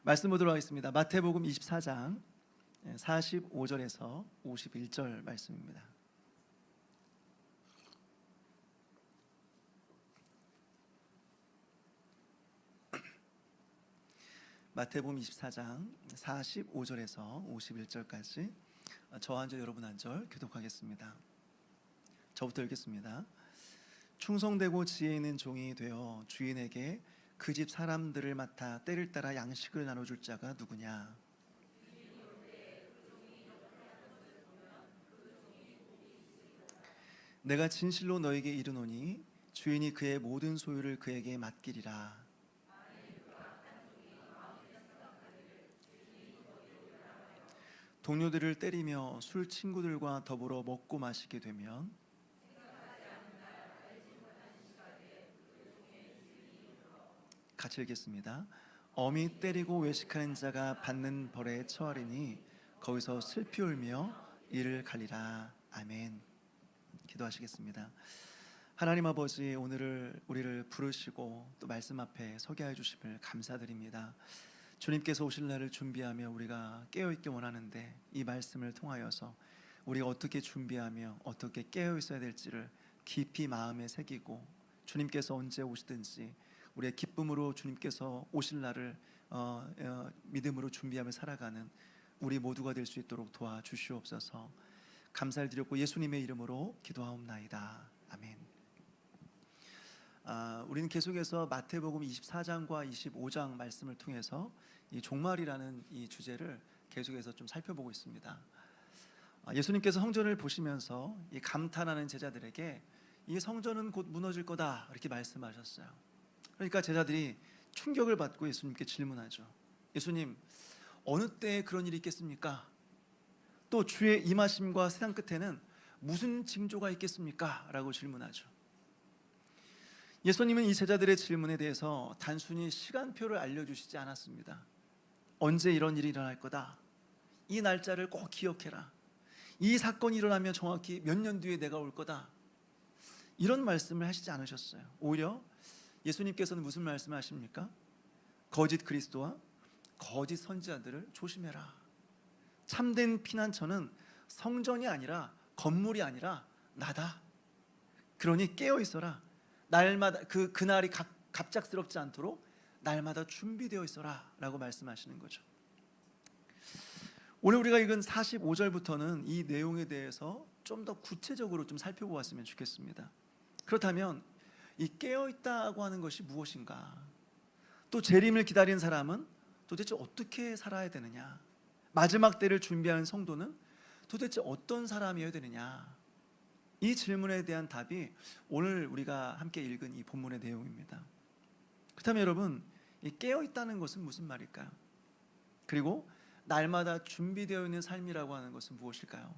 말씀 보도록 하겠습니다. 마태복음 24장 45절에서 51절 말씀입니다. 마태복음 24장 45절에서 51절까지 저 한 절 여러분 한 절 교독하겠습니다. 저부터 읽겠습니다. 충성되고 지혜 있는 종이 되어 주인에게 그 집 사람들을 맡아 때를 따라 양식을 나눠줄 자가 누구냐? 내가 진실로 너에게 이르노니 주인이 그의 모든 소유를 그에게 맡기리라. 동료들을 때리며 술 친구들과 더불어 먹고 마시게 되면 같이 읽겠습니다. 엄히 때리고 외식하는 자가 받는 벌에 처하리니 거기서 슬피 울며 이를 갈리라. 아멘. 기도하시겠습니다. 하나님 아버지, 오늘을 우리를 부르시고 또 말씀 앞에 서게 해 주심을 감사드립니다. 주님께서 오실 날을 준비하며 우리가 깨어있기 원하는데 이 말씀을 통하여서 우리가 어떻게 준비하며 어떻게 깨어 있어야 될지를 깊이 마음에 새기고 주님께서 언제 오시든지 우리의 기쁨으로 주님께서 오실 날을 믿음으로 준비하며 살아가는 우리 모두가 될 수 있도록 도와주시옵소서. 감사를 드렸고 예수님의 이름으로 기도하옵나이다. 아멘. 우리는 계속해서 마태복음 24장과 25장 말씀을 통해서 이 종말이라는 이 주제를 계속해서 좀 살펴보고 있습니다. 예수님께서 성전을 보시면서 이 감탄하는 제자들에게 이 성전은 곧 무너질 거다 이렇게 말씀하셨어요. 그러니까 제자들이 충격을 받고 예수님께 질문하죠. 예수님, 어느 때에 그런 일이 있겠습니까? 또 주의 임하심과 세상 끝에는 무슨 징조가 있겠습니까? 라고 질문하죠. 예수님은 이 제자들의 질문에 대해서 단순히 시간표를 알려주시지 않았습니다. 언제 이런 일이 일어날 거다, 이 날짜를 꼭 기억해라, 이 사건이 일어나면 정확히 몇 년 뒤에 내가 올 거다, 이런 말씀을 하시지 않으셨어요. 오히려 예수님께서는 무슨 말씀을 하십니까? 거짓 그리스도와 거짓 선지자들을 조심해라. 참된 피난처는 성전이 아니라 건물이 아니라 나다. 그러니 깨어 있어라. 날마다 그날이 갑작스럽지 않도록 날마다 준비되어 있어라 라고 말씀하시는 거죠. 오늘 우리가 읽은 45절부터는 이 내용에 대해서 좀 더 구체적으로 좀 살펴보았으면 좋겠습니다. 그렇다면 이 깨어있다고 하는 것이 무엇인가? 또 재림을 기다리는 사람은 도대체 어떻게 살아야 되느냐? 마지막 때를 준비하는 성도는 도대체 어떤 사람이어야 되느냐? 이 질문에 대한 답이 오늘 우리가 함께 읽은 이 본문의 내용입니다. 그렇다면 여러분, 이 깨어있다는 것은 무슨 말일까요? 그리고 날마다 준비되어 있는 삶이라고 하는 것은 무엇일까요?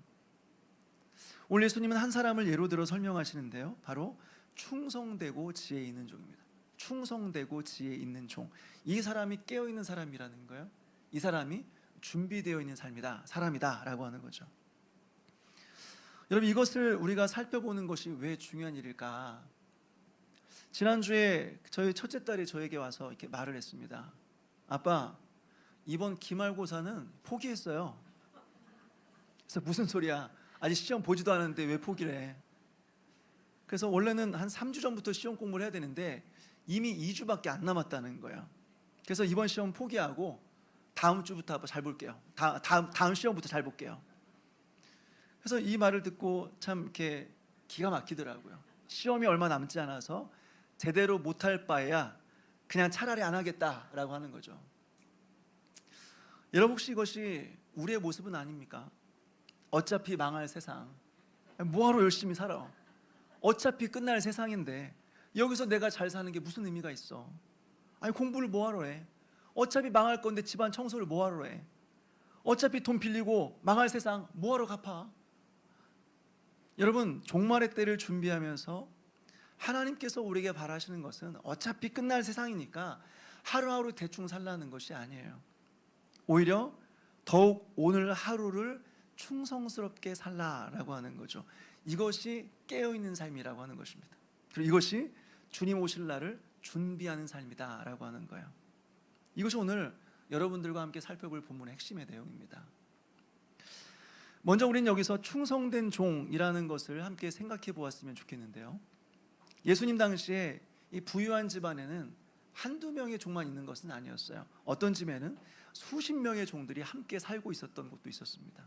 오늘 예수님은 한 사람을 예로 들어 설명하시는데요, 바로 충성되고 지혜 있는 종입니다. 충성되고 지혜 있는 종, 이 사람이 깨어있는 사람이라는 거예요. 이 사람이 준비되어 있는 사람이다 라고 하는 거죠. 여러분, 이것을 우리가 살펴보는 것이 왜 중요한 일일까? 지난주에 저희 첫째 딸이 저에게 와서 이렇게 말을 했습니다. 아빠, 이번 기말고사는 포기했어요. 그래서 무슨 소리야? 아직 시험 보지도 않았는데 왜 포기를 해? 그래서 원래는 한 3주 전부터 시험 공부를 해야 되는데 이미 2주밖에 안 남았다는 거예요. 그래서 이번 시험 포기하고 다음 주부터 잘 볼게요. 다음 시험부터 잘 볼게요. 그래서 이 말을 듣고 참 이렇게 기가 막히더라고요. 시험이 얼마 남지 않아서 제대로 못할 바에야 그냥 차라리 안 하겠다라고 하는 거죠. 여러분, 혹시 이것이 우리의 모습은 아닙니까? 어차피 망할 세상, 뭐하러 열심히 살아? 어차피 끝날 세상인데 여기서 내가 잘 사는 게 무슨 의미가 있어? 아니, 공부를 뭐하러 해? 어차피 망할 건데 집안 청소를 뭐하러 해? 어차피 돈 빌리고 망할 세상 뭐하러 갚아? 여러분, 종말의 때를 준비하면서 하나님께서 우리에게 바라시는 것은 어차피 끝날 세상이니까 하루하루 대충 살라는 것이 아니에요. 오히려 더욱 오늘 하루를 충성스럽게 살라라고 하는 거죠. 이것이 깨어있는 삶이라고 하는 것입니다. 그리고 이것이 주님 오실 날을 준비하는 삶이다라고 하는 거예요. 이것이 오늘 여러분들과 함께 살펴볼 본문의 핵심의 내용입니다. 먼저 우리는 여기서 충성된 종이라는 것을 함께 생각해 보았으면 좋겠는데요. 예수님 당시에 이 부유한 집안에는 한두 명의 종만 있는 것은 아니었어요. 어떤 집에는 수십 명의 종들이 함께 살고 있었던 곳도 있었습니다.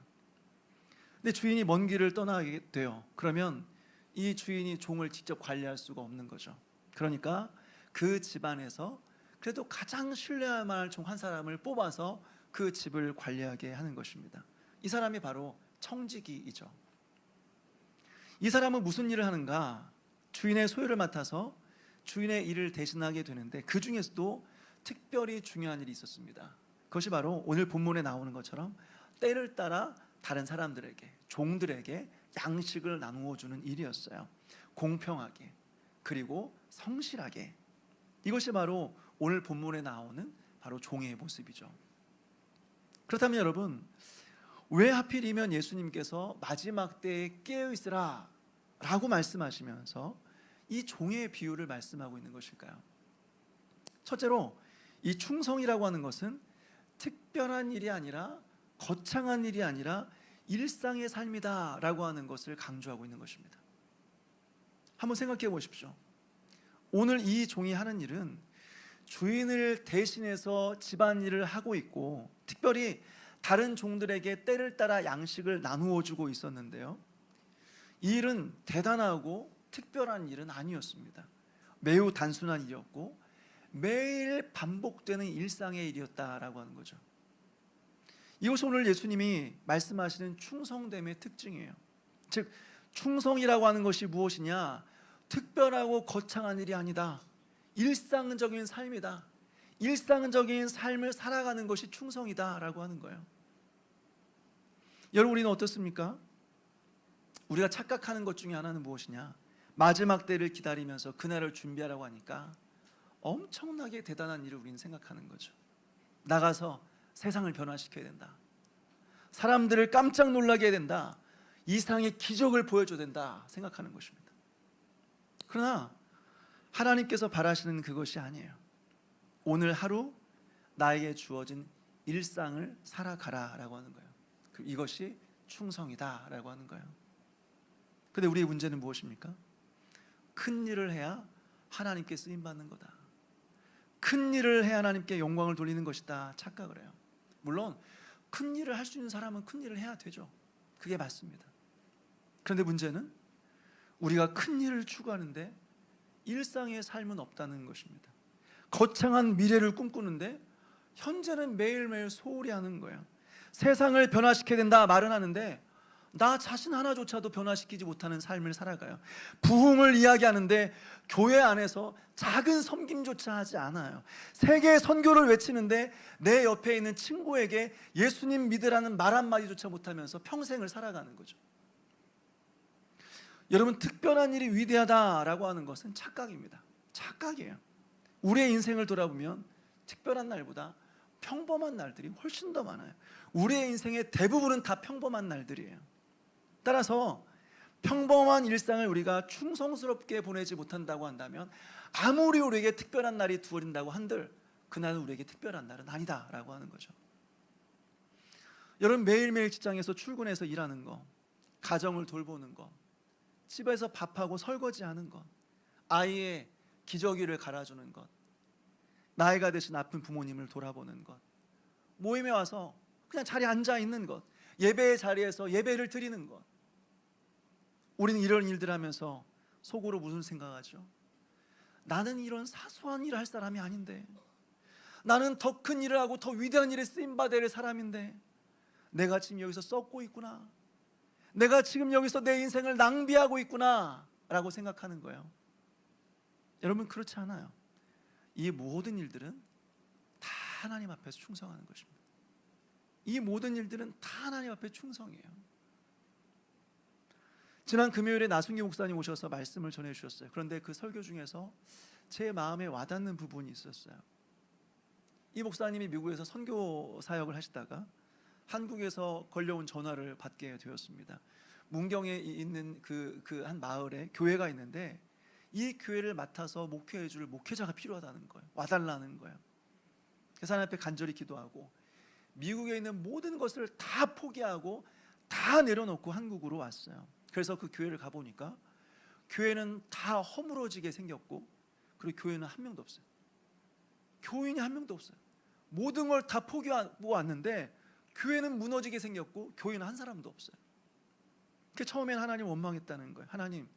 근데 주인이 먼 길을 떠나게 돼요. 그러면 이 주인이 종을 직접 관리할 수가 없는 거죠. 그러니까 그 집안에서 그래도 가장 신뢰할 만한 종 한 사람을 뽑아서 그 집을 관리하게 하는 것입니다. 이 사람이 바로 청지기이죠. 이 사람은 무슨 일을 하는가? 주인의 소유를 맡아서 주인의 일을 대신하게 되는데 그 중에서도 특별히 중요한 일이 있었습니다. 그것이 바로 오늘 본문에 나오는 것처럼 때를 따라 다른 사람들에게, 종들에게 양식을 나누어 주는 일이었어요. 공평하게, 그리고 성실하게. 이것이 바로 오늘 본문에 나오는 바로 종의 모습이죠. 그렇다면 여러분, 왜 하필이면 예수님께서 마지막 때에 깨어있으라 라고 말씀하시면서 이 종의 비유를 말씀하고 있는 것일까요? 첫째로 이 충성이라고 하는 것은 특별한 일이 아니라, 거창한 일이 아니라 일상의 삶이다 라고 하는 것을 강조하고 있는 것입니다. 한번 생각해 보십시오. 오늘 이 종이 하는 일은 주인을 대신해서 집안일을 하고 있고, 특별히 다른 종들에게 때를 따라 양식을 나누어 주고 있었는데요, 이 일은 대단하고 특별한 일은 아니었습니다. 매우 단순한 일이었고 매일 반복되는 일상의 일이었다라고 하는 거죠. 이것이 오늘 예수님이 말씀하시는 충성됨의 특징이에요. 즉, 충성이라고 하는 것이 무엇이냐? 특별하고 거창한 일이 아니다. 일상적인 삶이다. 일상적인 삶을 살아가는 것이 충성이다라고 하는 거예요. 여러분, 우리는 어떻습니까? 우리가 착각하는 것 중에 하나는 무엇이냐? 마지막 때를 기다리면서 그날을 준비하라고 하니까 엄청나게 대단한 일을 우리는 생각하는 거죠. 나가서 세상을 변화시켜야 된다. 사람들을 깜짝 놀라게 해야 된다. 이상의 기적을 보여줘야 된다 생각하는 것입니다. 그러나 하나님께서 바라시는 그것이 아니에요. 오늘 하루 나에게 주어진 일상을 살아가라 라고 하는 거예요. 이것이 충성이다 라고 하는 거예요. 근데 우리의 문제는 무엇입니까? 큰 일을 해야 하나님께 쓰임받는 거다. 큰 일을 해야 하나님께 영광을 돌리는 것이다 착각을 해요. 물론 큰 일을 할 수 있는 사람은 큰 일을 해야 되죠. 그게 맞습니다. 그런데 문제는 우리가 큰 일을 추구하는데 일상의 삶은 없다는 것입니다. 거창한 미래를 꿈꾸는데 현재는 매일매일 소홀히 하는 거예요. 세상을 변화시켜야 된다 말은 하는데 나 자신 하나조차도 변화시키지 못하는 삶을 살아가요. 부흥을 이야기하는데 교회 안에서 작은 섬김조차 하지 않아요. 세계 선교를 외치는데 내 옆에 있는 친구에게 예수님 믿으라는 말 한마디조차 못하면서 평생을 살아가는 거죠. 여러분, 특별한 일이 위대하다라고 하는 것은 착각입니다. 착각이에요. 우리의 인생을 돌아보면 특별한 날보다 평범한 날들이 훨씬 더 많아요. 우리의 인생의 대부분은 다 평범한 날들이에요. 따라서 평범한 일상을 우리가 충성스럽게 보내지 못한다고 한다면 아무리 우리에게 특별한 날이 두어진다고 한들 그날은 우리에게 특별한 날은 아니다라고 하는 거죠. 여러분, 매일매일 직장에서 출근해서 일하는 거, 가정을 돌보는 거, 집에서 밥하고 설거지하는 것, 아이의 기저귀를 갈아주는 것, 나이가 드신 아픈 부모님을 돌아보는 것, 모임에 와서 그냥 자리에 앉아 있는 것, 예배의 자리에서 예배를 드리는 것, 우리는 이런 일들 하면서 속으로 무슨 생각하죠? 나는 이런 사소한 일을 할 사람이 아닌데, 나는 더 큰 일을 하고 더 위대한 일에 쓰임받아야 할 사람인데 내가 지금 여기서 썩고 있구나, 내가 지금 여기서 내 인생을 낭비하고 있구나 라고 생각하는 거예요. 여러분, 그렇지 않아요. 이 모든 일들은 다 하나님 앞에서 충성하는 것입니다. 이 모든 일들은 다 하나님 앞에 충성이에요. 지난 금요일에 나순기 목사님 오셔서 말씀을 전해주셨어요. 그런데 그 설교 중에서 제 마음에 와닿는 부분이 있었어요. 이 목사님이 미국에서 선교 사역을 하시다가 한국에서 걸려온 전화를 받게 되었습니다. 문경에 있는 그 한 마을에 교회가 있는데 이 교회를 맡아서 목회해 줄 목회자가 필요하다는 거예요. 와달라는 거예요. 그래서 하나님 앞에 간절히 기도하고 미국에 있는 모든 것을 다 포기하고 다 내려놓고 한국으로 왔어요. 그래서 그 교회를 가보니까 교회는 다 허물어지게 생겼고, 그리고 교회는 한 명도 없어요. 교인이 한 명도 없어요. 모든 걸 다 포기하고 왔는데 교회는 무너지게 생겼고 교인은 한 사람도 없어요. 그 처음엔 하나님 원망했다는 거예요. 하나님,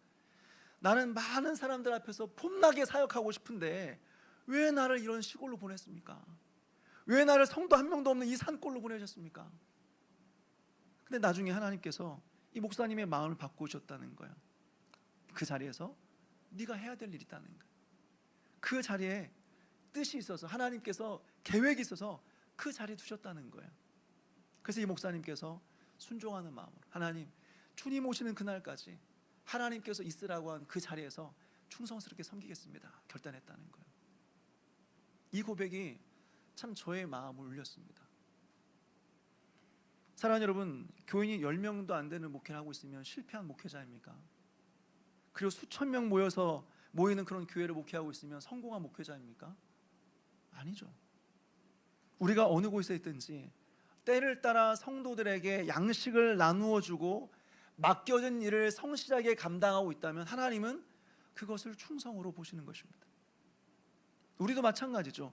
나는 많은 사람들 앞에서 폼나게 사역하고 싶은데 왜 나를 이런 시골로 보냈습니까? 왜 나를 성도 한 명도 없는 이 산골로 보내셨습니까? 근데 나중에 하나님께서 이 목사님의 마음을 바꾸셨다는 거예요. 그 자리에서 네가 해야 될 일이 있다는 거예요. 그 자리에 뜻이 있어서, 하나님께서 계획이 있어서 그 자리에 두셨다는 거예요. 그래서 이 목사님께서 순종하는 마음으로, 하나님, 주님 오시는 그날까지 하나님께서 있으라고 한 그 자리에서 충성스럽게 섬기겠습니다 결단했다는 거예요. 이 고백이 참 저의 마음을 울렸습니다. 사랑하는 여러분, 교인이 10명도 안 되는 목회를 하고 있으면 실패한 목회자입니까? 그리고 수천 명 모이는 그런 교회를 목회하고 있으면 성공한 목회자입니까? 아니죠. 우리가 어느 곳에 있든지 때를 따라 성도들에게 양식을 나누어 주고 맡겨진 일을 성실하게 감당하고 있다면 하나님은 그것을 충성으로 보시는 것입니다. 우리도 마찬가지죠.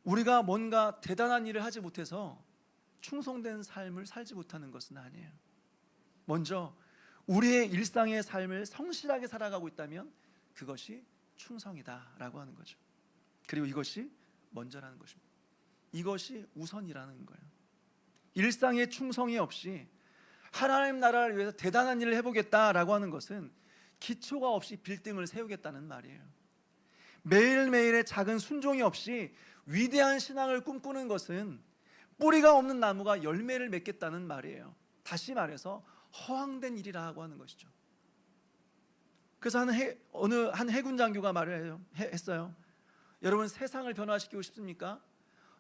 우리가 뭔가 대단한 일을 하지 못해서 충성된 삶을 살지 못하는 것은 아니에요. 먼저 우리의 일상의 삶을 성실하게 살아가고 있다면 그것이 충성이다라고 하는 거죠. 그리고 이것이 먼저라는 것입니다. 이것이 우선이라는 거예요. 일상의 충성이 없이 하나님 나라를 위해서 대단한 일을 해보겠다라고 하는 것은 기초가 없이 빌딩을 세우겠다는 말이에요. 매일매일의 작은 순종이 없이 위대한 신앙을 꿈꾸는 것은 뿌리가 없는 나무가 열매를 맺겠다는 말이에요. 다시 말해서 허황된 일이라고 하는 것이죠. 그래서 어느 한 해군 장교가 말을 했어요. 여러분, 세상을 변화시키고 싶습니까?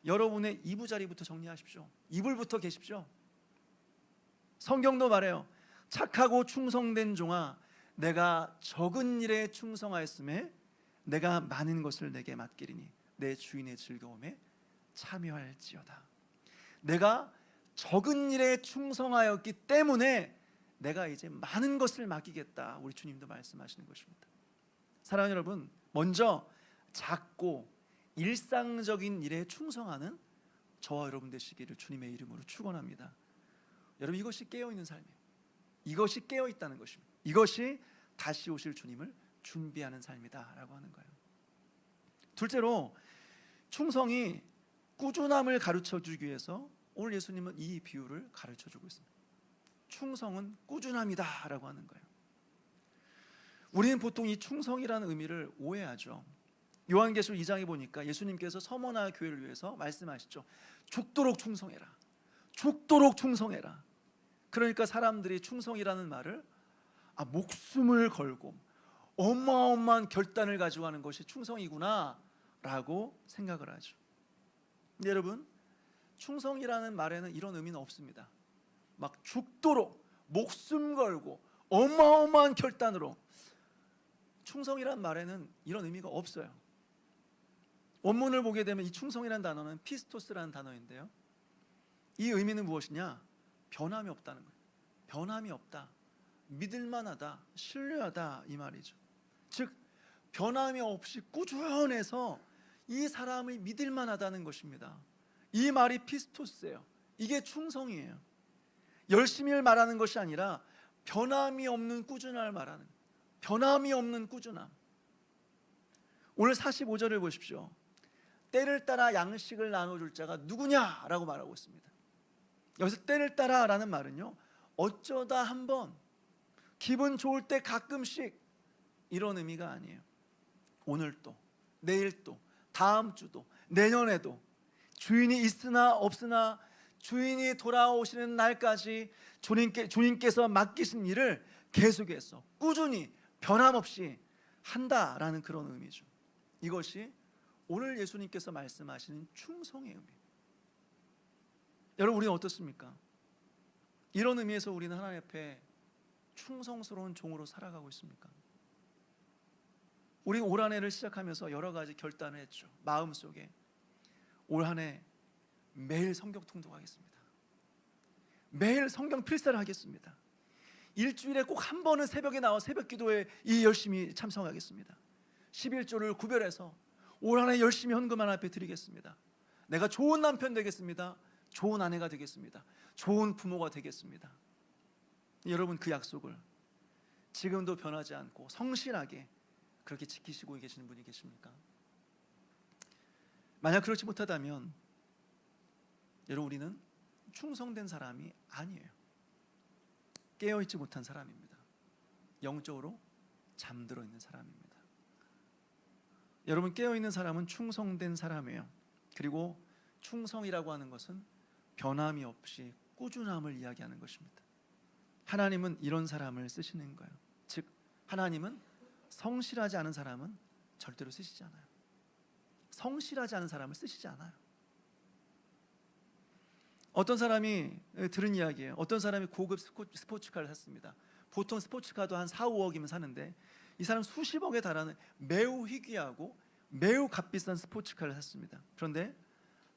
여러분의 이부자리부터 정리하십시오. 이불부터 계십시오. 성경도 말해요. 착하고 충성된 종아, 내가 적은 일에 충성하였음에 내가 많은 것을 내게 맡기리니 내 주인의 즐거움에 참여할지어다. 내가 적은 일에 충성하였기 때문에 내가 이제 많은 것을 맡기겠다. 우리 주님도 말씀하시는 것입니다. 사랑하는 여러분, 먼저 작고 일상적인 일에 충성하는 저와 여러분 되시기를 주님의 이름으로 축원합니다. 여러분, 이것이 깨어있는 삶이에요. 이것이 깨어있다는 것입니다. 이것이 다시 오실 주님을 준비하는 삶이다라고 하는 거예요. 둘째로, 충성이 꾸준함을 가르쳐주기 위해서 오늘 예수님은 이 비유를 가르쳐주고 있습니다. 충성은 꾸준함이다라고 하는 거예요. 우리는 보통 이 충성이라는 의미를 오해하죠. 요한계시록 2장에 보니까 예수님께서 서머나 교회를 위해서 말씀하시죠. 죽도록 충성해라. 죽도록 충성해라. 그러니까 사람들이 충성이라는 말을 목숨을 걸고 어마어마한 결단을 가지고 하는 것이 충성이구나 라고 생각을 하죠. 근데 여러분, 충성이라는 말에는 이런 의미는 없습니다. 막 죽도록 목숨 걸고 어마어마한 결단으로, 충성이라는 말에는 이런 의미가 없어요. 원문을 보게 되면 이 충성이라는 단어는 피스토스라는 단어인데요, 이 의미는 무엇이냐? 변함이 없다는 거예요. 변함이 없다, 믿을만하다, 신뢰하다, 이 말이죠. 즉 변함이 없이 꾸준해서 이 사람이 믿을만하다는 것입니다. 이 말이 피스토스예요. 이게 충성이에요. 열심히를 말하는 것이 아니라 변함이 없는 꾸준함을 말하는, 변함이 없는 꾸준함. 오늘 45절을 보십시오. 때를 따라 양식을 나눠줄 자가 누구냐라고 말하고 있습니다. 여기서 때를 따라라는 말은요, 어쩌다 한번, 기분 좋을 때 가끔씩, 이런 의미가 아니에요. 오늘 또, 내일 또, 다음 주도, 내년에도, 주인이 있으나 없으나 주인이 돌아오시는 날까지 주님께서 맡기신 일을 계속해서 꾸준히 변함없이 한다라는 그런 의미죠. 이것이 오늘 예수님께서 말씀하시는 충성의 의미입니다. 여러분, 우리는 어떻습니까? 이런 의미에서 우리는 하나님 앞에 충성스러운 종으로 살아가고 있습니까? 우리 올 한 해를 시작하면서 여러 가지 결단을 했죠. 마음속에 올 한 해 매일 성경 통독하겠습니다. 매일 성경 필사를 하겠습니다. 일주일에 꼭 한 번은 새벽에 나와 새벽 기도에 열심히 참석하겠습니다. 11조를 구별해서 올 한 해 열심히 헌금 하나님 앞에 드리겠습니다. 내가 좋은 남편 되겠습니다. 좋은 아내가 되겠습니다. 좋은 부모가 되겠습니다. 여러분, 그 약속을 지금도 변하지 않고 성실하게 그렇게 지키시고 계시는 분이 계십니까? 만약 그렇지 못하다면 여러분, 우리는 충성된 사람이 아니에요. 깨어있지 못한 사람입니다. 영적으로 잠들어 있는 사람입니다. 여러분, 깨어있는 사람은 충성된 사람이에요. 그리고 충성이라고 하는 것은 변함이 없이 꾸준함을 이야기하는 것입니다. 하나님은 이런 사람을 쓰시는 거예요. 즉, 하나님은 성실하지 않은 사람은 절대로 쓰시지 않아요. 성실하지 않은 사람을 쓰시지 않아요. 어떤 사람이 들은 이야기예요. 어떤 사람이 고급 스포츠카를 샀습니다. 보통 스포츠카도 한 4, 5억이면 사는데 이 사람 수십억에 달하는 매우 희귀하고 매우 값비싼 스포츠카를 샀습니다. 그런데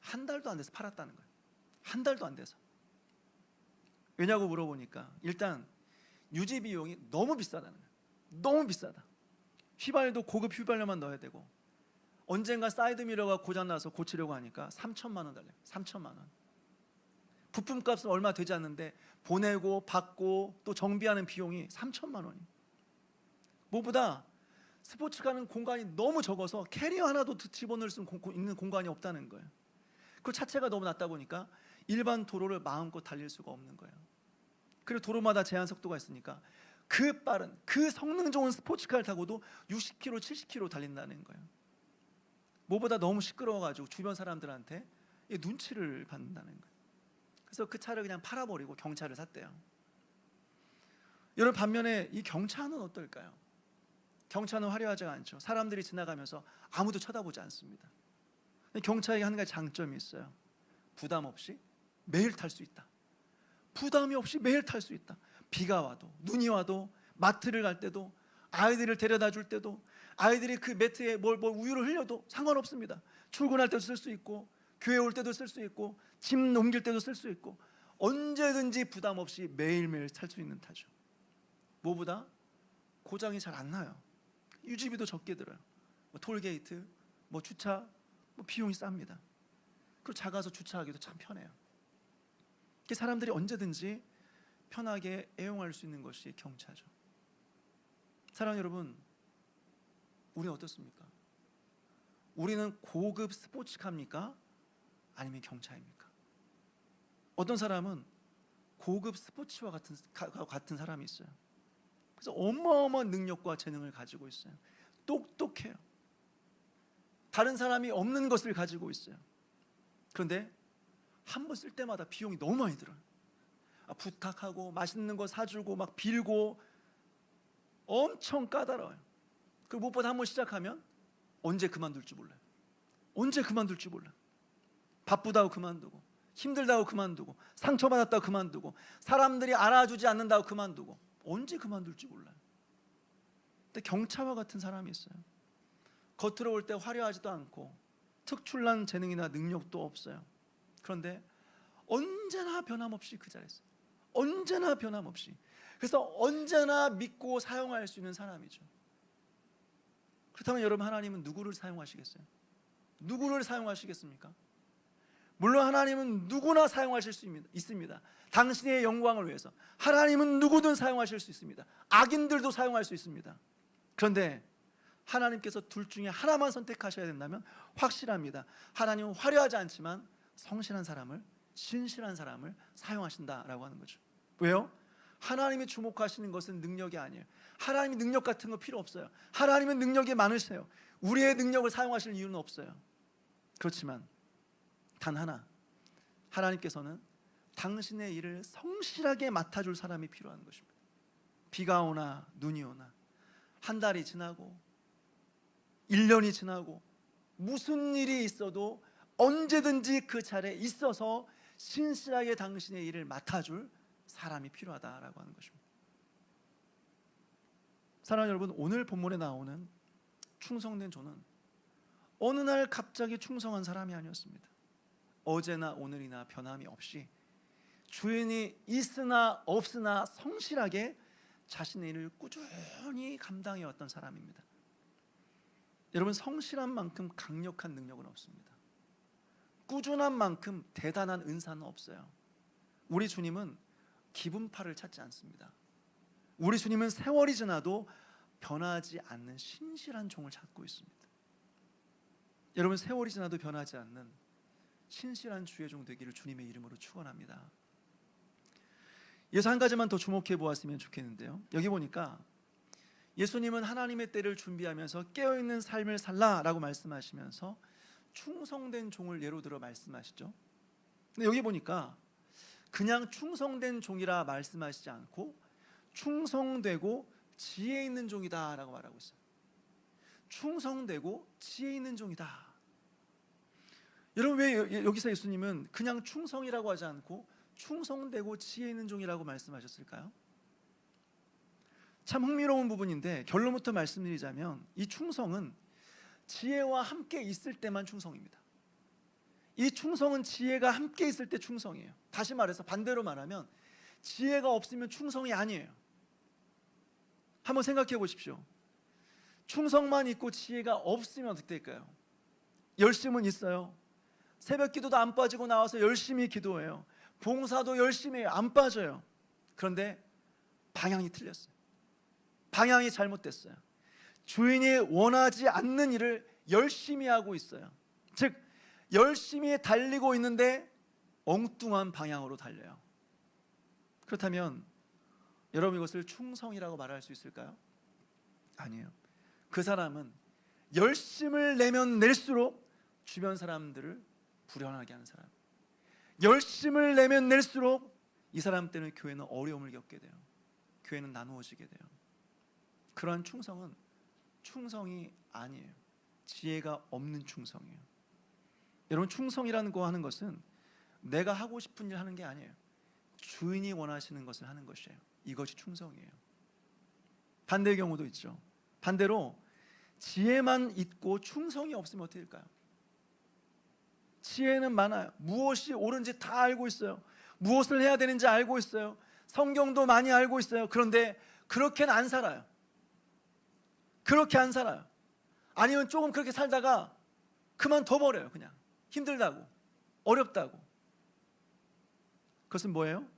한 달도 안 돼서 팔았다는 거예요. 한 달도 안 돼서. 왜냐고 물어보니까 일단 유지 비용이 너무 비싸다는 거예요. 너무 비싸다. 휘발유도 고급 휘발유만 넣어야 되고 언젠가 사이드미러가 고장나서 고치려고 하니까 3천만 원 달래요. 3천만 원. 부품값은 얼마 되지 않는데 보내고 받고 또 정비하는 비용이 3천만 원이. 무엇보다 스포츠카는 공간이 너무 적어서 캐리어 하나도 집어넣을 수 있는 공간이 없다는 거예요. 그 차체가 너무 낮다 보니까 일반 도로를 마음껏 달릴 수가 없는 거예요. 그리고 도로마다 제한 속도가 있으니까 그 빠른, 그 성능 좋은 스포츠카를 타고도 60km, 70km 달린다는 거예요. 무엇보다 너무 시끄러워가지고 주변 사람들한테 눈치를 받는다는 거예요. 그래서 그 차를 그냥 팔아버리고 경차를 샀대요. 여러분, 반면에 이 경차는 어떨까요? 경차는 화려하지가 않죠. 사람들이 지나가면서 아무도 쳐다보지 않습니다. 경차에 한 가지 장점이 있어요. 부담 없이 매일 탈 수 있다. 부담이 없이 매일 탈 수 있다. 비가 와도 눈이 와도 마트를 갈 때도 아이들을 데려다 줄 때도 아이들이 그 매트에 우유를 흘려도 상관없습니다. 출근할 때도 쓸 수 있고 교회 올 때도 쓸 수 있고 짐 옮길 때도 쓸 수 있고 언제든지 부담 없이 매일매일 탈 수 있는 타죠. 뭐보다 고장이 잘 안 나요. 유지비도 적게 들어요. 톨게이트, 주차, 비용이 쌉니다. 그리고 작아서 주차하기도 참 편해요. 사람들이 언제든지 편하게 애용할 수 있는 것이 경차죠. 사랑하는 여러분, 우리는 어떻습니까? 우리는 고급 스포츠카입니까? 아니면 경차입니까? 어떤 사람은 고급 스포츠와 같은 사람이 있어요. 그래서 어마어마한 능력과 재능을 가지고 있어요. 똑똑해요. 다른 사람이 없는 것을 가지고 있어요. 그런데 한 번 쓸 때마다 비용이 너무 많이 들어요. 부탁하고 맛있는 거 사주고 막 빌고 엄청 까다로워요. 그 무엇보다 한 번 시작하면 언제 그만둘지 몰라요. 언제 그만둘지 몰라요. 바쁘다고 그만두고 힘들다고 그만두고 상처받았다고 그만두고 사람들이 알아주지 않는다고 그만두고 언제 그만둘지 몰라요. 근데 경차와 같은 사람이 있어요. 겉으로 볼 때 화려하지도 않고 특출난 재능이나 능력도 없어요. 그런데 언제나 변함없이 그 자리에 있어요. 언제나 변함없이. 그래서 언제나 믿고 사용할 수 있는 사람이죠. 그렇다면 여러분, 하나님은 누구를 사용하시겠어요? 누구를 사용하시겠습니까? 물론 하나님은 누구나 사용하실 수 있습니다. 당신의 영광을 위해서 하나님은 누구든 사용하실 수 있습니다. 악인들도 사용할 수 있습니다. 그런데 하나님께서 둘 중에 하나만 선택하셔야 된다면 확실합니다. 하나님은 화려하지 않지만 성실한 사람을, 신실한 사람을 사용하신다라고 하는 거죠. 왜요? 하나님이 주목하시는 것은 능력이 아니에요. 하나님이 능력 같은 거 필요 없어요. 하나님은 능력이 많으세요. 우리의 능력을 사용하실 이유는 없어요. 그렇지만 단 하나, 하나님께서는 당신의 일을 성실하게 맡아줄 사람이 필요한 것입니다. 비가 오나 눈이 오나 한 달이 지나고 1년이 지나고 무슨 일이 있어도 언제든지 그 자리에 있어서 신실하게 당신의 일을 맡아줄 사람이 필요하다라고 하는 것입니다. 사랑하는 여러분, 오늘 본문에 나오는 충성된 조는 어느 날 갑자기 충성한 사람이 아니었습니다. 어제나 오늘이나 변함이 없이 주인이 있으나 없으나 성실하게 자신의 일을 꾸준히 감당해왔던 사람입니다. 여러분, 성실한 만큼 강력한 능력은 없습니다. 꾸준한 만큼 대단한 은사는 없어요. 우리 주님은 기분파를 찾지 않습니다. 우리 주님은 세월이 지나도 변하지 않는 신실한 종을 찾고 있습니다. 여러분, 세월이 지나도 변하지 않는 신실한 주의 종 되기를 주님의 이름으로 축원합니다. 여기서 한 가지만 더 주목해 보았으면 좋겠는데요, 여기 보니까 예수님은 하나님의 때를 준비하면서 깨어있는 삶을 살라라고 말씀하시면서 충성된 종을 예로 들어 말씀하시죠. 근데 여기 보니까 그냥 충성된 종이라 말씀하시지 않고 충성되고 지혜 있는 종이다 라고 말하고 있어요. 충성되고 지혜 있는 종이다. 여러분, 왜 여기서 예수님은 그냥 충성이라고 하지 않고 충성되고 지혜 있는 종이라고 말씀하셨을까요? 참 흥미로운 부분인데, 결론부터 말씀드리자면 이 충성은 지혜와 함께 있을 때만 충성입니다. 이 충성은 지혜가 함께 있을 때 충성이에요. 다시 말해서 반대로 말하면 지혜가 없으면 충성이 아니에요. 한번 생각해 보십시오. 충성만 있고 지혜가 없으면 어떻게 될까요? 열심은 있어요. 새벽 기도도 안 빠지고 나와서 열심히 기도해요. 봉사도 열심히 해요. 안 빠져요. 그런데 방향이 틀렸어요. 방향이 잘못됐어요. 주인이 원하지 않는 일을 열심히 하고 있어요. 즉, 열심히 달리고 있는데 엉뚱한 방향으로 달려요. 그렇다면 여러분, 이것을 충성이라고 말할 수 있을까요? 아니에요. 그 사람은 열심을 내면 낼수록 주변 사람들을 불안하게 하는 사람, 열심을 내면 낼수록 이 사람 때문에 교회는 어려움을 겪게 돼요. 교회는 나누어지게 돼요. 그러한 충성은 충성이 아니에요. 지혜가 없는 충성이에요. 여러분, 충성이라는 거 하는 것은 내가 하고 싶은 일 하는 게 아니에요. 주인이 원하시는 것을 하는 것이에요. 이것이 충성이에요. 반대의 경우도 있죠. 반대로 지혜만 있고 충성이 없으면 어떻게 될까요? 지혜는 많아요. 무엇이 옳은지 다 알고 있어요. 무엇을 해야 되는지 알고 있어요. 성경도 많이 알고 있어요. 그런데 그렇게는 안 살아요. 그렇게 안 살아요. 아니면 조금 그렇게 살다가 그만둬버려요. 그냥 힘들다고, 어렵다고. 그것은 뭐예요?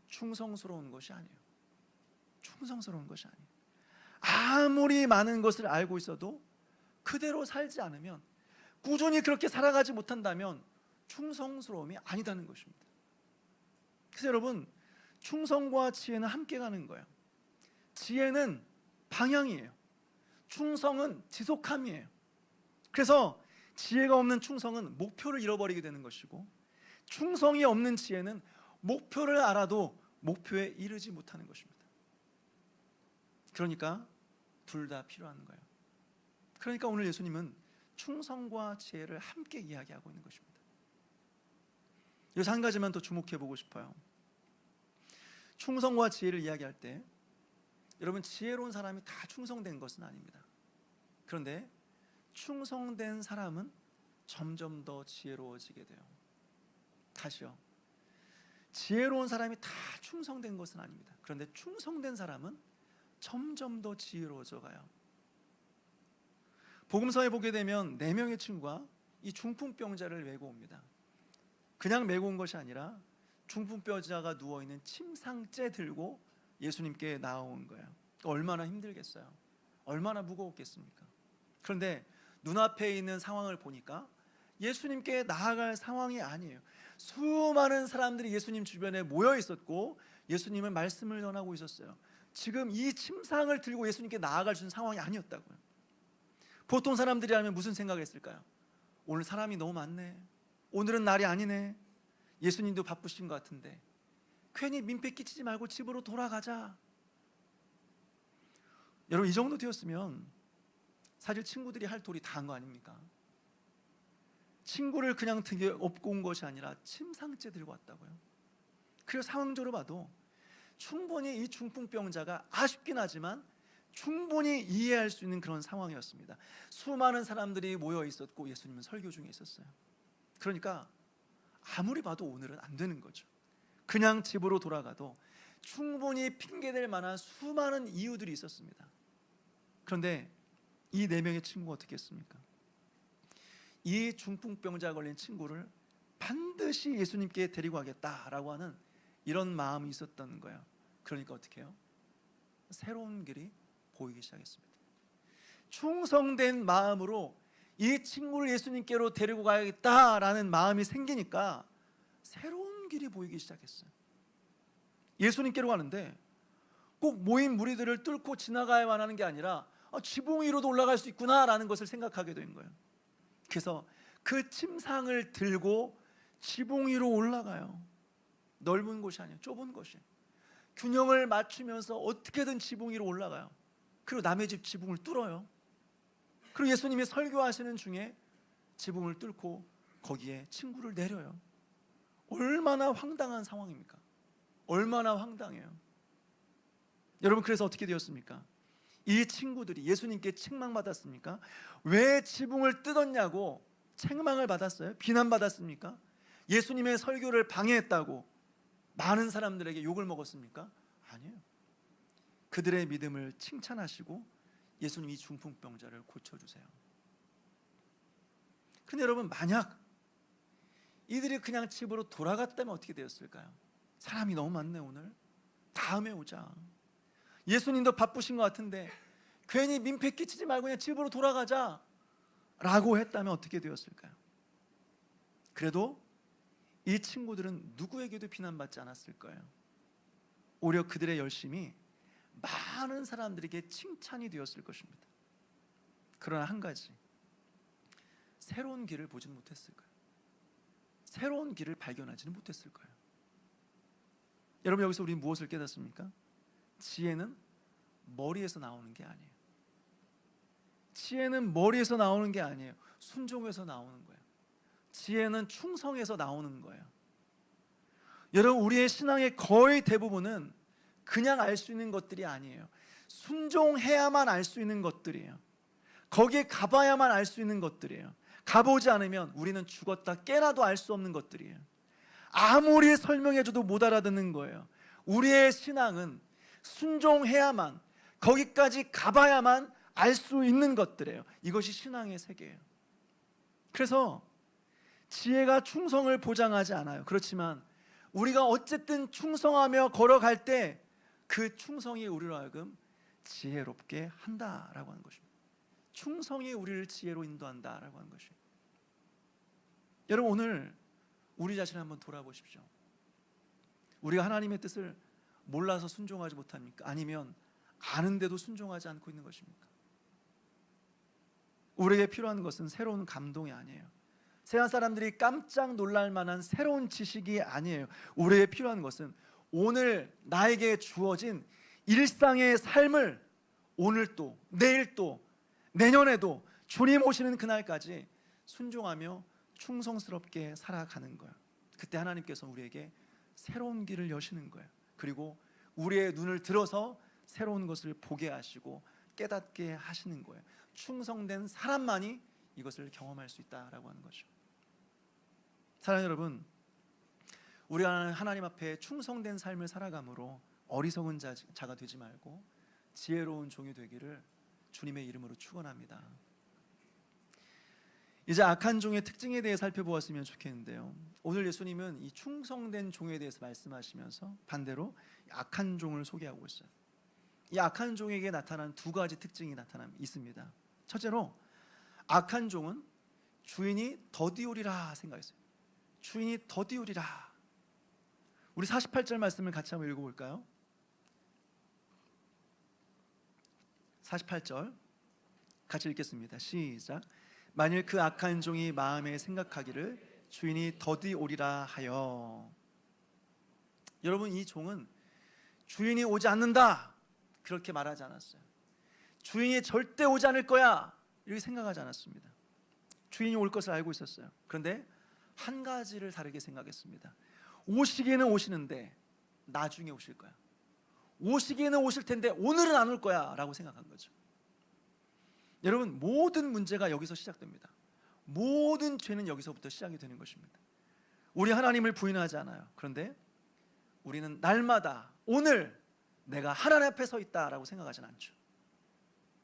충성스러운 것이 아니에요. 충성스러운 것이 아니에요. 아무리 많은 것을 알고 있어도 그대로 살지 않으면, 꾸준히 그렇게 살아가지 못한다면 충성스러움이 아니다는 것입니다. 그래서 여러분, 충성과 지혜는 함께 가는 거예요. 지혜는 방향이에요. 충성은 지속함이에요. 그래서 지혜가 없는 충성은 목표를 잃어버리게 되는 것이고, 충성이 없는 지혜는 목표를 알아도 목표에 이르지 못하는 것입니다. 그러니까 둘 다 필요한 거예요. 그러니까 오늘 예수님은 충성과 지혜를 함께 이야기하고 있는 것입니다. 여기서 한 가지만 더 주목해 보고 싶어요. 충성과 지혜를 이야기할 때, 여러분, 지혜로운 사람이 다 충성된 것은 아닙니다. 그런데 충성된 사람은 점점 더 지혜로워지게 돼요. 다시요. 지혜로운 사람이 다 충성된 것은 아닙니다. 그런데 충성된 사람은 점점 더 지혜로워져 가요. 복음서에 보게 되면 4명의 친구가 이 중풍병자를 메고 옵니다. 그냥 메고 온 것이 아니라 중풍병자가 누워있는 침상째 들고 예수님께 나아온 거예요. 얼마나 힘들겠어요. 얼마나 무거웠겠습니까? 그런데 눈앞에 있는 상황을 보니까 예수님께 나아갈 상황이 아니에요. 수많은 사람들이 예수님 주변에 모여 있었고 예수님은 말씀을 전하고 있었어요. 지금 이 침상을 들고 예수님께 나아갈 수 있는 상황이 아니었다고요. 보통 사람들이라면 무슨 생각을 했을까요? 오늘 사람이 너무 많네. 오늘은 날이 아니네. 예수님도 바쁘신 것 같은데 괜히 민폐 끼치지 말고 집으로 돌아가자. 여러분, 이 정도 되었으면 사실 친구들이 할 도리 다 한 거 아닙니까? 친구를 그냥 등에 업고 온 것이 아니라 침상째 들고 왔다고요. 그리고 상황적으로 봐도 충분히 이 중풍병자가 아쉽긴 하지만 충분히 이해할 수 있는 그런 상황이었습니다. 수많은 사람들이 모여 있었고 예수님은 설교 중에 있었어요. 그러니까 아무리 봐도 오늘은 안 되는 거죠. 그냥 집으로 돌아가도 충분히 핑계댈 만한 수많은 이유들이 있었습니다. 그런데 이 4명의 친구가 어떻게 했습니까? 이 중풍병자 걸린 친구를 반드시 예수님께 데리고 가겠다라고 하는 이런 마음이 있었던 거예요. 그러니까 어떻게 해요? 새로운 길이 보이기 시작했습니다. 충성된 마음으로 이 친구를 예수님께로 데리고 가야겠다라는 마음이 생기니까 새로운 길이 보이기 시작했어요. 예수님께로 가는데 꼭 모인 무리들을 뚫고 지나가야만 하는 게 아니라 지붕 위로도 올라갈 수 있구나라는 것을 생각하게 된 거예요. 그래서 그 침상을 들고 지붕 위로 올라가요. 넓은 곳이 아니에요. 좁은 곳이에요. 균형을 맞추면서 어떻게든 지붕 위로 올라가요. 그리고 남의 집 지붕을 뚫어요. 그리고 예수님이 설교하시는 중에 지붕을 뚫고 거기에 친구를 내려요. 얼마나 황당한 상황입니까? 얼마나 황당해요. 여러분, 그래서 어떻게 되었습니까? 이 친구들이 예수님께 책망받았습니까? 왜 지붕을 뜯었냐고 책망을 받았어요? 비난받았습니까? 예수님의 설교를 방해했다고 많은 사람들에게 욕을 먹었습니까? 아니에요. 그들의 믿음을 칭찬하시고 예수님이 중풍병자를 고쳐주세요. 근데 여러분, 만약 이들이 그냥 집으로 돌아갔다면 어떻게 되었을까요? 사람이 너무 많네, 오늘. 다음에 오자. 예수님도 바쁘신 것 같은데 괜히 민폐 끼치지 말고 그냥 집으로 돌아가자 라고 했다면 어떻게 되었을까요? 그래도 이 친구들은 누구에게도 비난받지 않았을 거예요. 오히려 그들의 열심이 많은 사람들에게 칭찬이 되었을 것입니다. 그러나 한 가지, 새로운 길을 보지는 못했을 거예요. 새로운 길을 발견하지는 못했을 거예요. 여러분, 여기서 우리는 무엇을 깨닫습니까? 지혜는 머리에서 나오는 게 아니에요. 지혜는 머리에서 나오는 게 아니에요. 순종에서 나오는 거예요. 지혜는 충성에서 나오는 거예요. 여러분, 우리의 신앙의 거의 대부분은 그냥 알 수 있는 것들이 아니에요. 순종해야만 알 수 있는 것들이에요. 거기에 가봐야만 알 수 있는 것들이에요. 가보지 않으면 우리는 죽었다 깨나도 알 수 없는 것들이에요. 아무리 설명해줘도 못 알아듣는 거예요. 우리의 신앙은 순종해야만, 거기까지 가봐야만 알 수 있는 것들이에요. 이것이 신앙의 세계예요. 그래서 지혜가 충성을 보장하지 않아요. 그렇지만 우리가 어쨌든 충성하며 걸어갈 때 그 충성이 우리로 하여금 지혜롭게 한다라고 하는 것입니다. 충성이 우리를 지혜로 인도한다라고 하는 것이에요. 여러분, 오늘 우리 자신을 한번 돌아보십시오. 우리가 하나님의 뜻을 몰라서 순종하지 못합니까? 아니면 아는데도 순종하지 않고 있는 것입니까? 우리에게 필요한 것은 새로운 감동이 아니에요. 세상 사람들이 깜짝 놀랄 만한 새로운 지식이 아니에요. 우리에게 필요한 것은 오늘 나에게 주어진 일상의 삶을 오늘 또, 내일 또, 내년에도 주님 오시는 그날까지 순종하며 충성스럽게 살아가는 거예요. 그때 하나님께서 우리에게 새로운 길을 여시는 거예요. 그리고 우리의 눈을 들어서 새로운 것을 보게 하시고 깨닫게 하시는 거예요. 충성된 사람만이 이것을 경험할 수 있다라고 하는 거죠. 사랑하는 여러분, 우리가 하나님 앞에 충성된 삶을 살아감으로 어리석은 자가 되지 말고 지혜로운 종이 되기를 주님의 이름으로 축원합니다. 이제 악한 종의 특징에 대해 살펴보았으면 좋겠는데요, 오늘 예수님은 이 충성된 종에 대해서 말씀하시면서 반대로 악한 종을 소개하고 있어요. 이 악한 종에게 나타난 두 가지 특징이 있습니다. 첫째로, 악한 종은 주인이 더디우리라 생각했어요. 주인이 더디우리라. 우리 48절 말씀을 같이 한번 읽어볼까요? 48절 같이 읽겠습니다. 시작. 만일 그 악한 종이 마음에 생각하기를 주인이 더디오리라 하여. 여러분, 이 종은 주인이 오지 않는다 그렇게 말하지 않았어요. 주인이 절대 오지 않을 거야 이렇게 생각하지 않았습니다. 주인이 올 것을 알고 있었어요. 그런데 한 가지를 다르게 생각했습니다. 오시기는 오시는데 나중에 오실 거야. 오시기는 오실 텐데 오늘은 안 올 거야 라고 생각한 거죠. 여러분, 모든 문제가 여기서 시작됩니다. 모든 죄는 여기서부터 시작이 되는 것입니다. 우리 하나님을 부인하지 않아요. 그런데 우리는 날마다 오늘 내가 하나님 앞에 서 있다라고 생각하지는 않죠.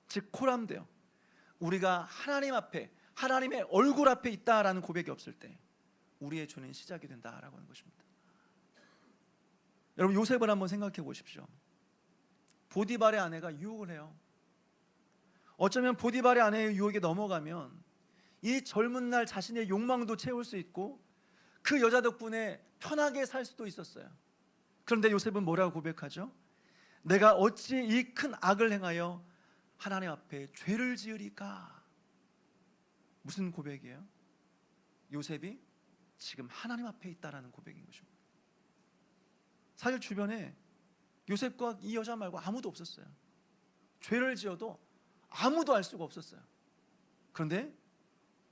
즉 코람데요, 우리가 하나님 앞에, 하나님의 얼굴 앞에 있다라는 고백이 없을 때 우리의 죄는 시작이 된다라고 하는 것입니다. 여러분, 요셉을 한번 생각해 보십시오. 보디발의 아내가 유혹을 해요. 어쩌면 보디발의 아내의 유혹에 넘어가면 이 젊은 날 자신의 욕망도 채울 수 있고 그 여자 덕분에 편하게 살 수도 있었어요. 그런데 요셉은 뭐라고 고백하죠? 내가 어찌 이 큰 악을 행하여 하나님 앞에 죄를 지으리까? 무슨 고백이에요? 요셉이 지금 하나님 앞에 있다라는 고백인 것입니다. 사실 주변에 요셉과 이 여자 말고 아무도 없었어요. 죄를 지어도 아무도 알 수가 없었어요. 그런데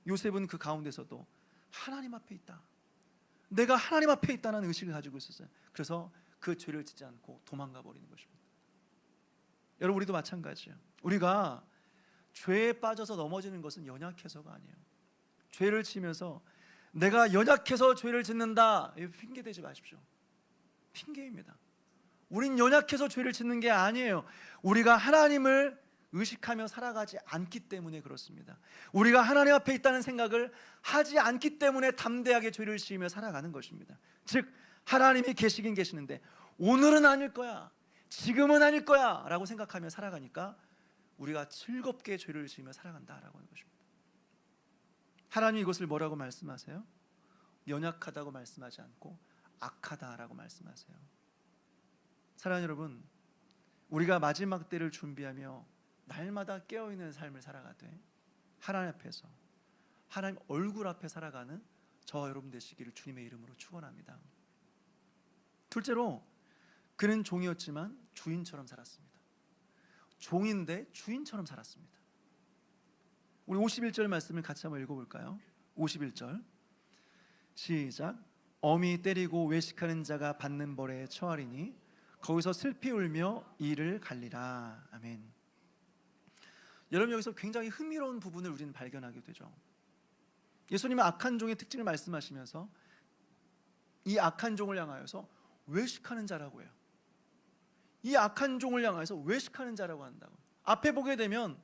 요셉은 그 가운데서도 하나님 앞에 있다, 내가 하나님 앞에 있다는 의식을 가지고 있었어요. 그래서 그 죄를 짓지 않고 도망가 버리는 것입니다. 여러분, 우리도 마찬가지예요. 우리가 죄에 빠져서 넘어지는 것은 연약해서가 아니에요. 죄를 지면서 내가 연약해서 죄를 짓는다, 핑계 대지 마십시오. 핑계입니다. 우린 연약해서 죄를 짓는 게 아니에요. 우리가 하나님을 의식하며 살아가지 않기 때문에 그렇습니다. 우리가 하나님 앞에 있다는 생각을 하지 않기 때문에 담대하게 죄를 지으며 살아가는 것입니다. 즉 하나님이 계시긴 계시는데 오늘은 아닐 거야, 지금은 아닐 거야 라고 생각하며 살아가니까 우리가 즐겁게 죄를 지으며 살아간다라고 하는 것입니다. 하나님이 이것을 뭐라고 말씀하세요? 연약하다고 말씀하지 않고 악하다라고 말씀하세요. 사랑하는 여러분, 우리가 마지막 때를 준비하며 날마다 깨어있는 삶을 살아가되 하나님 앞에서, 하나님 얼굴 앞에 살아가는 저와 여러분 되시기를 주님의 이름으로 축원합니다. 둘째로, 그는 종이었지만 주인처럼 살았습니다. 종인데 주인처럼 살았습니다. 우리 51절 말씀을 같이 한번 읽어볼까요? 51절 시작. 엄히 때리고 외식하는 자가 받는 벌에 처하리니 거기서 슬피 울며 이를 갈리라. 아멘. 여러분, 여기서 굉장히 흥미로운 부분을 우리는 발견하게 되죠. 예수님은 악한 종의 특징을 말씀하시면서 이 악한 종을 향하여서 외식하는 자라고 해요. 이 악한 종을 향해서 외식하는 자라고 한다고. 앞에 보게 되면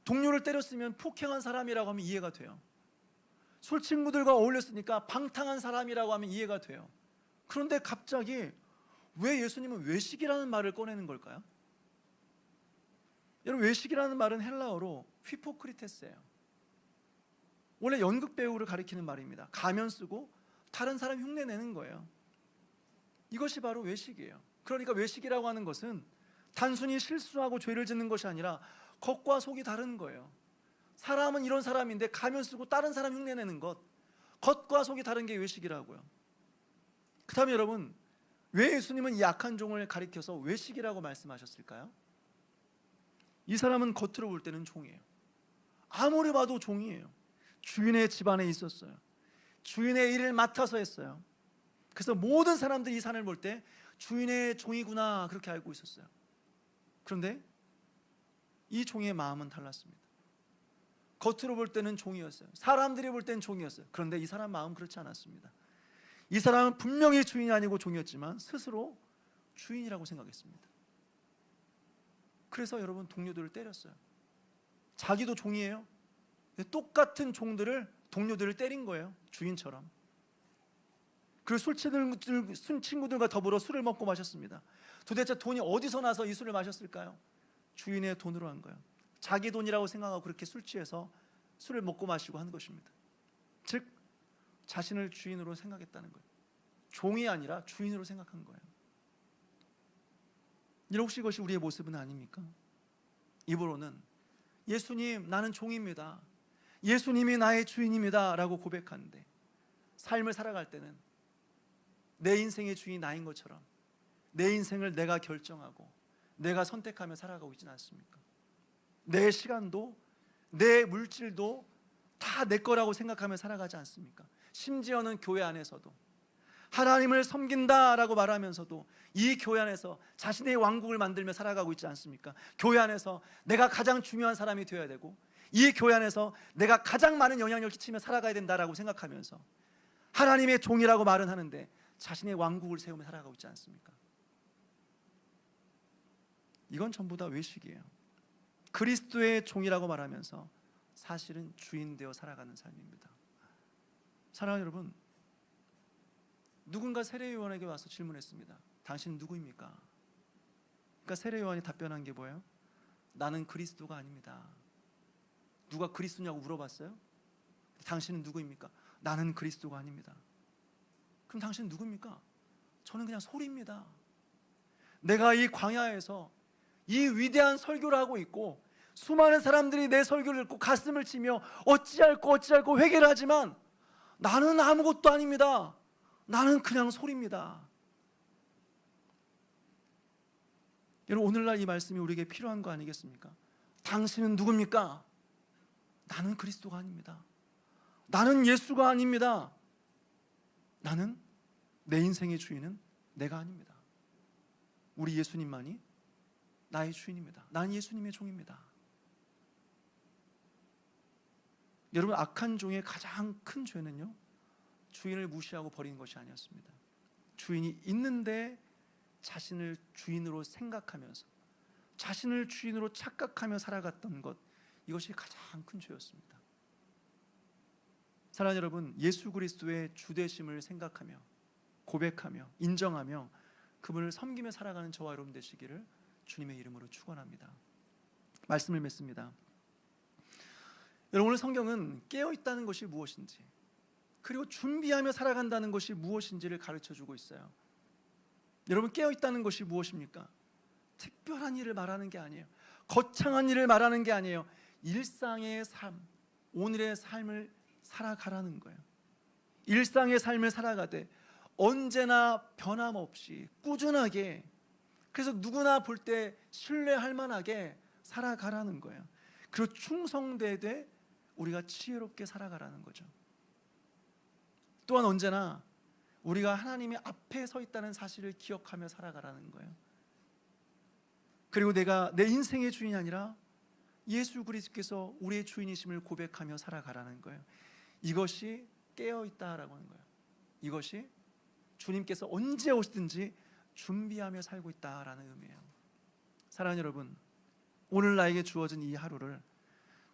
동료를 때렸으면 폭행한 사람이라고 하면 이해가 돼요. 술 친구들과 어울렸으니까 방탕한 사람이라고 하면 이해가 돼요. 그런데 갑자기 왜 예수님은 외식이라는 말을 꺼내는 걸까요? 여러분, 외식이라는 말은 헬라어로 휘포크리테스예요. 원래 연극 배우를 가리키는 말입니다. 가면 쓰고 다른 사람 흉내내는 거예요. 이것이 바로 외식이에요. 그러니까 외식이라고 하는 것은 단순히 실수하고 죄를 짓는 것이 아니라 겉과 속이 다른 거예요. 사람은 이런 사람인데 가면 쓰고 다른 사람 흉내내는 것, 겉과 속이 다른 게 외식이라고요. 그 다음에 여러분, 왜 예수님은 이 악한 종을 가리켜서 외식이라고 말씀하셨을까요? 이 사람은 겉으로 볼 때는 종이에요. 아무리 봐도 종이에요. 주인의 집안에 있었어요. 주인의 일을 맡아서 했어요. 그래서 모든 사람들이 이 사람을 볼 때 주인의 종이구나 그렇게 알고 있었어요. 그런데 이 종의 마음은 달랐습니다. 겉으로 볼 때는 종이었어요. 사람들이 볼 때는 종이었어요. 그런데 이 사람 마음은 그렇지 않았습니다. 이 사람은 분명히 주인이 아니고 종이었지만 스스로 주인이라고 생각했습니다. 그래서 여러분, 동료들을 때렸어요. 자기도 종이에요. 똑같은 종들을, 동료들을 때린 거예요. 주인처럼. 그리고 술 친구들과 더불어 술을 먹고 마셨습니다. 도대체 돈이 어디서 나서 이 술을 마셨을까요? 주인의 돈으로 한 거예요. 자기 돈이라고 생각하고 그렇게 술 취해서 술을 먹고 마시고 한 것입니다. 즉 자신을 주인으로 생각했다는 거예요. 종이 아니라 주인으로 생각한 거예요. 혹시 이것이 우리의 모습은 아닙니까? 입으로는 예수님, 나는 종입니다, 예수님이 나의 주인입니다 라고 고백하는데 삶을 살아갈 때는 내 인생의 주인이 나인 것처럼 내 인생을 내가 결정하고 내가 선택하며 살아가고 있지는 않습니까? 내 시간도 내 물질도 다 내 거라고 생각하며 살아가지 않습니까? 심지어는 교회 안에서도 하나님을 섬긴다라고 말하면서도 이 교회 안에서 자신의 왕국을 만들며 살아가고 있지 않습니까? 교회 안에서 내가 가장 중요한 사람이 되어야 되고 이 교회 안에서 내가 가장 많은 영향력을 끼치며 살아가야 된다라고 생각하면서 하나님의 종이라고 말은 하는데 자신의 왕국을 세우며 살아가고 있지 않습니까? 이건 전부 다 외식이에요. 그리스도의 종이라고 말하면서 사실은 주인 되어 살아가는 삶입니다. 사랑하는 여러분, 누군가 세례요한에게 와서 질문했습니다. 당신 누구입니까? 그러니까 세례요한이 답변한 게 뭐예요? 나는 그리스도가 아닙니다. 누가 그리스도냐고 물어봤어요? 당신은 누구입니까? 나는 그리스도가 아닙니다. 그럼 당신은 누구입니까? 저는 그냥 소리입니다. 내가 이 광야에서 이 위대한 설교를 하고 있고 수많은 사람들이 내 설교를 듣고 가슴을 치며 어찌할꼬 회개를 하지만 나는 아무것도 아닙니다. 나는 그냥 소리입니다. 여러분, 오늘날 이 말씀이 우리에게 필요한 거 아니겠습니까? 당신은 누굽니까? 나는 그리스도가 아닙니다. 나는 예수가 아닙니다. 나는 내 인생의 주인은 내가 아닙니다. 우리 예수님만이 나의 주인입니다. 나는 예수님의 종입니다. 여러분, 악한 종의 가장 큰 죄는요, 주인을 무시하고 버리는 것이 아니었습니다. 주인이 있는데 자신을 주인으로 생각하면서 자신을 주인으로 착각하며 살아갔던 것, 이것이 가장 큰 죄였습니다. 사랑하는 여러분, 예수 그리스도의 주되심을 생각하며 고백하며 인정하며 그분을 섬기며 살아가는 저와 여러분 되시기를 주님의 이름으로 축원합니다. 말씀을 맺습니다. 여러분, 오늘 성경은 깨어있다는 것이 무엇인지, 그리고 준비하며 살아간다는 것이 무엇인지를 가르쳐주고 있어요. 여러분, 깨어있다는 것이 무엇입니까? 특별한 일을 말하는 게 아니에요. 거창한 일을 말하는 게 아니에요. 일상의 삶, 오늘의 삶을 살아가라는 거예요. 일상의 삶을 살아가되 언제나 변함없이 꾸준하게, 그래서 누구나 볼 때 신뢰할 만하게 살아가라는 거예요. 그리고 충성되되 우리가 지혜롭게 살아가라는 거죠. 또한 언제나 우리가 하나님의 앞에 서 있다는 사실을 기억하며 살아가라는 거예요. 그리고 내가 내 인생의 주인이 아니라 예수 그리스도께서 우리의 주인이심을 고백하며 살아가라는 거예요. 이것이 깨어있다라고 하는 거예요. 이것이 주님께서 언제 오시든지 준비하며 살고 있다라는 의미예요. 사랑하는 여러분, 오늘 나에게 주어진 이 하루를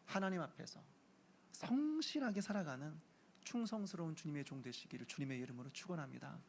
하나님 앞에서 성실하게 살아가는 충성스러운 주님의 종 되시기를 주님의 이름으로 축원합니다.